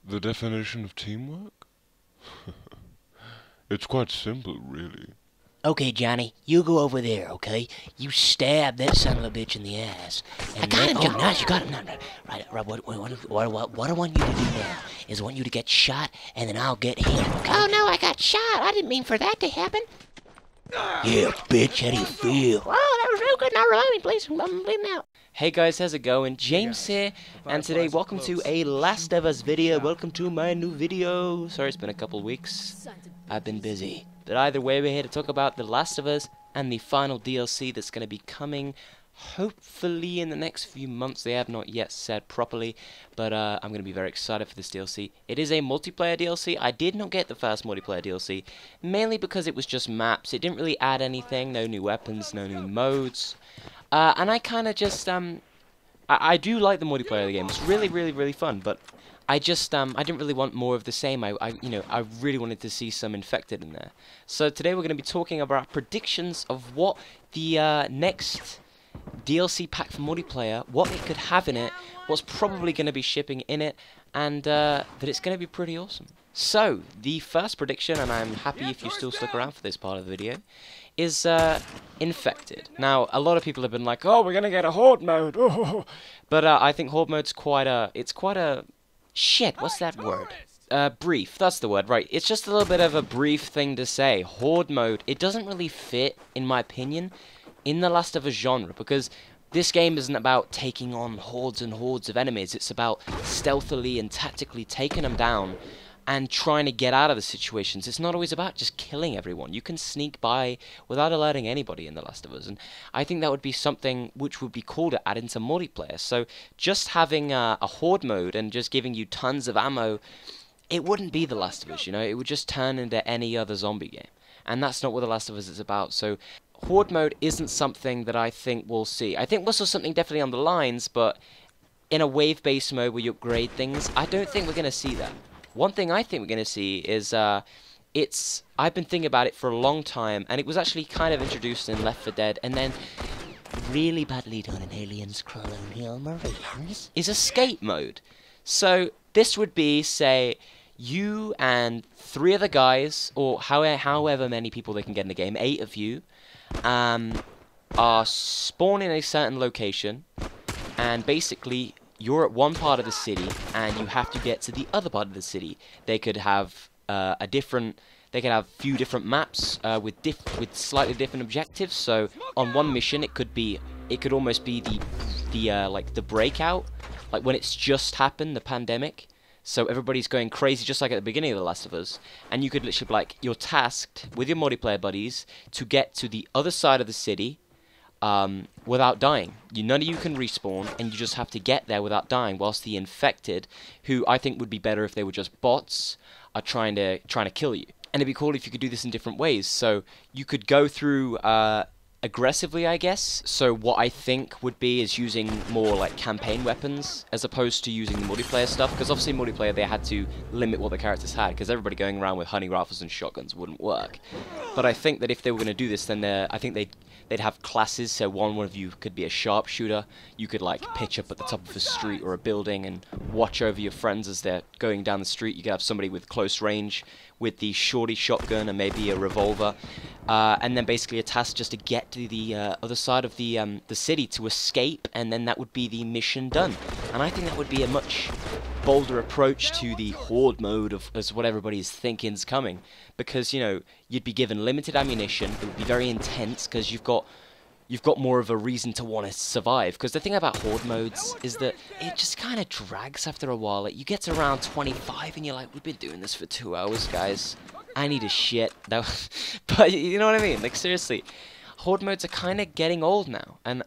The definition of teamwork? It's quite simple, really. Okay, Johnny, you go over there, okay? You stab that son of a bitch in the ass. And I got him, Johnny. Nice, you got him. No. Right, what I want you to do now is I want you to get shot, and then I'll get him, okay? Oh no, I got shot. I didn't mean for that to happen. Yeah, bitch, how do you feel? Oh, that was real good. Now remind me, please. I'm bleeding out. Hey guys, how's it going? James here, and today welcome to a Last of Us video. Welcome to my new video. Sorry it's been a couple weeks. I've been busy. But either way, we're here to talk about The Last of Us and the final DLC that's going to be coming hopefully in the next few months. They have not yet said properly, but I'm going to be very excited for this DLC. It is a multiplayer DLC. I did not get the first multiplayer DLC, mainly because it was just maps. It didn't really add anything, no new weapons, no new modes. And I kind of just, I do like the multiplayer of the game. It's really fun, but I just, I didn't really want more of the same. I really wanted to see some infected in there. So today we're going to be talking about predictions of what the next DLC pack for multiplayer, what it could have in it, what's probably going to be shipping in it, and that it's going to be pretty awesome. So, the first prediction, and I'm happy if you still stuck around for this part of the video, is infected. Now, a lot of people have been like, oh, we're going to get a Horde mode, oh. But I think Horde mode's quite a, shit, what's that word? Brief, that's the word, right. It's just a little bit of a brief thing to say. Horde mode, it doesn't really fit, in my opinion, in the Last of Us genre, because this game isn't about taking on hordes and hordes of enemies. It's about stealthily and tactically taking them down and trying to get out of the situations. It's not always about just killing everyone. You can sneak by without alerting anybody in The Last of Us, and I think that would be something which would be cool to add into multiplayer. So just having a horde mode and just giving you tons of ammo, it wouldn't be The Last of Us, you know? It would just turn into any other zombie game, and that's not what The Last of Us is about. So Horde mode isn't something that I think we'll see. I think we'll see something definitely on the lines, but in a wave-based mode where you upgrade things, I don't think we're going to see that. One thing I think we're going to see is, I've been thinking about it for a long time, and it was actually kind of introduced in Left 4 Dead, and then really badly done in Aliens Colonial Marines, is escape mode. So this would be, say, you and 3 other guys, or however many people they can get in the game, 8 of you, are spawned in a certain location, and basically you're at one part of the city, and you have to get to the other part of the city. They could have they could have few different maps with slightly different objectives. So on one mission, it could almost be the breakout, like when it's just happened, the pandemic. So everybody's going crazy, just like at the beginning of The Last of Us. And you could literally be like, you're tasked with your multiplayer buddies to get to the other side of the city without dying. None of you can respawn, and you just have to get there without dying, whilst the infected, who I think would be better if they were just bots, are trying to kill you. And it'd be cool if you could do this in different ways. So you could go through aggressively, I guess. So what I think would be is using more like campaign weapons as opposed to using the multiplayer stuff, because obviously multiplayer they had to limit what the characters had, because everybody going around with hunting rifles and shotguns wouldn't work. But I think that if they were going to do this, then I think they'd have classes. So one of you could be a sharpshooter. You could like pitch up at the top of a street or a building and watch over your friends as they're going down the street. You could have somebody with close range with the shorty shotgun and maybe a revolver, and then basically a task just to get to the other side of the city to escape, and then that would be the mission done. And I think that would be a much bolder approach to the horde mode as what everybody's thinking is coming, because you'd be given limited ammunition. It would be very intense because you've got more of a reason to want to survive. Because the thing about horde modes is that it just kind of drags after a while. Like, you get to around 25 and you're like, we've been doing this for 2 hours, guys. I need a shit. But you know what I mean? Like, seriously. Horde modes are kind of getting old now. And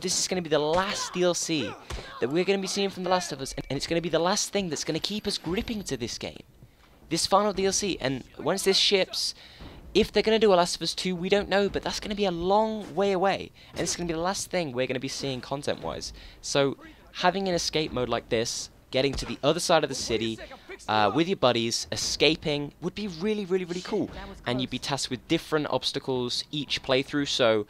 this is going to be the last DLC that we're going to be seeing from The Last of Us. And it's going to be the last thing that's going to keep us gripping to this game. This final DLC. And once this ships, if they're going to do a Last of Us 2, we don't know, but that's going to be a long way away, and it's going to be the last thing we're going to be seeing content-wise. So having an escape mode like this, getting to the other side of the city with your buddies, escaping, would be really cool. And you'd be tasked with different obstacles each playthrough, so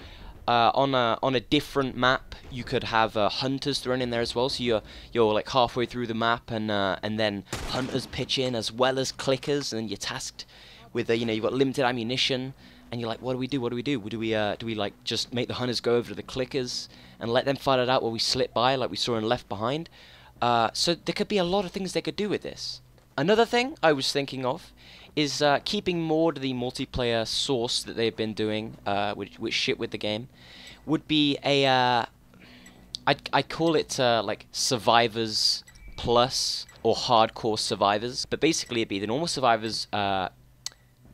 on a different map, you could have hunters thrown in there as well. So you're like halfway through the map, and then hunters pitch in as well as clickers, and you're tasked with you've got limited ammunition, and you're like, what do we do? What do we do? Do we like just make the hunters go over to the clickers and let them fight it out while we slip by, like we saw in Left Behind? So there could be a lot of things they could do with this. Another thing I was thinking of is keeping more to the multiplayer source that they've been doing, which shit with the game, would be a, I call it like Survivors Plus or Hardcore Survivors, but basically it'd be the normal Survivors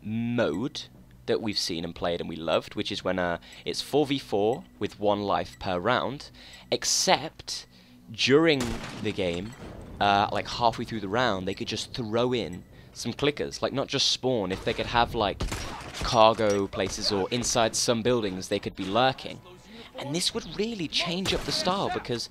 mode that we've seen and played and we loved, which is when it's 4v4 with 1 life per round, except during the game, like halfway through the round, they could just throw in some clickers, like not just spawn. If they could have like cargo places or inside some buildings, they could be lurking, and this would really change up the style, because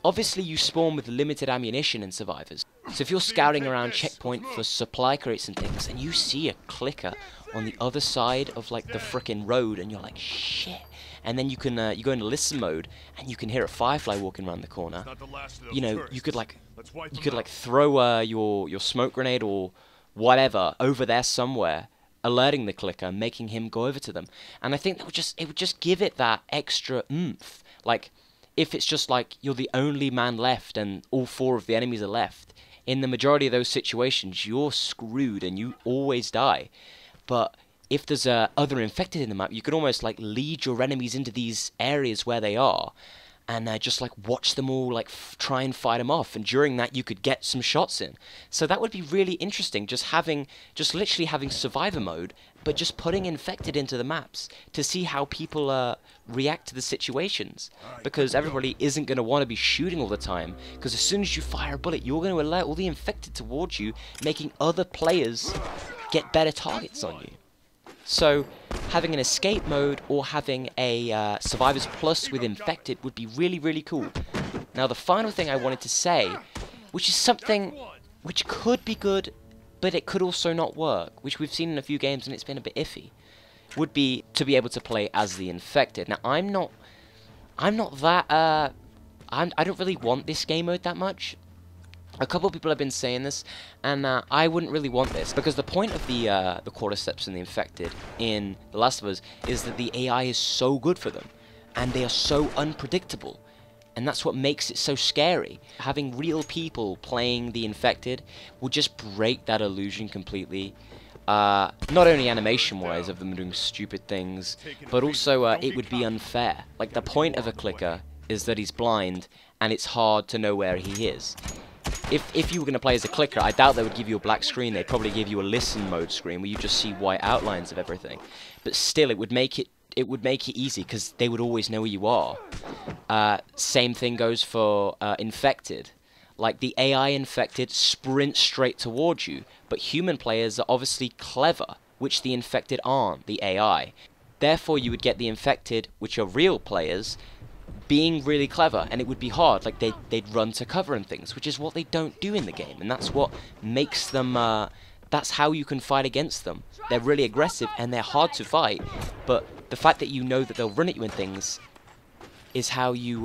obviously you spawn with limited ammunition in Survivors. So if you're scouting around checkpoint for supply crates and things, and you see a clicker on the other side of like the frickin' road, and you're like, shit, and then you can you go into listen mode, and you can hear a firefly walking around the corner. You know, you could like throw your smoke grenade or whatever over there somewhere, alerting the clicker, making him go over to them. And I think that it would just give it that extra oomph. Like, if it's just like you're the only man left and all 4 of the enemies are left, in the majority of those situations you're screwed and you always die. But if there's other infected in the map, you could almost like lead your enemies into these areas where they are, and just like watch them all like try and fight them off, and during that you could get some shots in. So that would be really interesting, just literally having survivor mode, but just putting infected into the maps to see how people react to the situations, because everybody isn't going to want to be shooting all the time, because as soon as you fire a bullet, you're going to alert all the infected towards you, making other players get better targets on you. So having an escape mode or having a Survivors Plus with infected would be really, really cool. Now the final thing I wanted to say, which is something which could be good, but it could also not work, which we've seen in a few games and it's been a bit iffy, would be to be able to play as the infected. Now I don't really want this game mode that much. A couple of people have been saying this, and I wouldn't really want this, because the point of the Cordyceps and the infected in The Last of Us is that the AI is so good for them, and they are so unpredictable, and that's what makes it so scary. Having real people playing the infected would just break that illusion completely. Not only animation-wise of them doing stupid things, but also it would be unfair. Like, the point of a clicker is that he's blind, and it's hard to know where he is. If you were going to play as a clicker, I doubt they would give you a black screen. They'd probably give you a listen mode screen where you just see white outlines of everything. But still, it would make it easy, because they would always know where you are. Same thing goes for infected. Like, the AI infected sprint straight towards you, but human players are obviously clever, which the infected aren't, the AI. Therefore, you would get the infected, which are real players, being really clever, and it would be hard. Like, they'd run to cover and things, which is what they don't do in the game, and that's what makes them, that's how you can fight against them. They're really aggressive, and they're hard to fight, but the fact that you know that they'll run at you and things is how you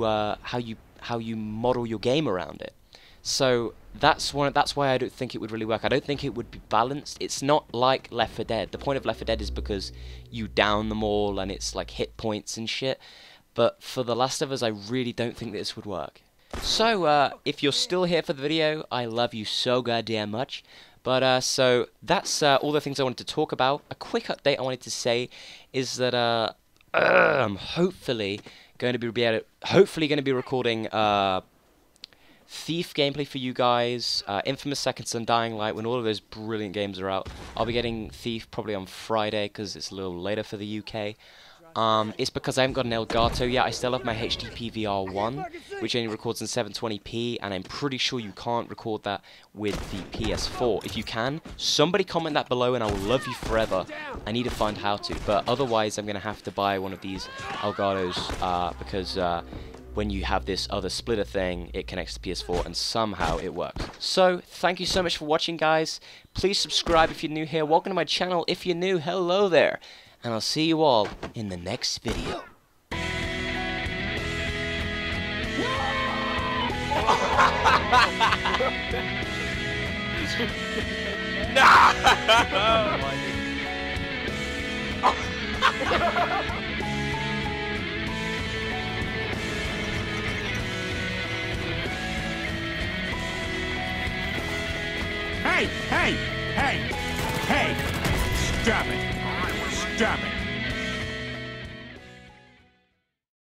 model your game around it. So that's why I don't think it would really work. I don't think it would be balanced. It's not like Left 4 Dead. The point of Left 4 Dead is because you down them all, and it's like hit points and shit. But for The Last of Us, I really don't think this would work. So, if you're still here for the video, I love you so goddamn much. But, so, that's all the things I wanted to talk about. A quick update I wanted to say is that, I'm hopefully going to be recording, Thief gameplay for you guys, Infamous Second Son, Dying Light, when all of those brilliant games are out. I'll be getting Thief probably on Friday, because it's a little later for the UK. It's because I haven't got an Elgato yet. I still have my HD PVR1, which only records in 720p, and I'm pretty sure you can't record that with the PS4. If you can, somebody comment that below and I will love you forever. I need to find how to, but otherwise I'm going to have to buy one of these Elgatos, because when you have this other splitter thing, it connects to PS4 and somehow it works. So, thank you so much for watching, guys. Please subscribe if you're new here. Welcome to my channel. If you're new, hello there. And I'll see you all in the next video. Hey! Hey! Hey! Hey! Stop it! Stop it!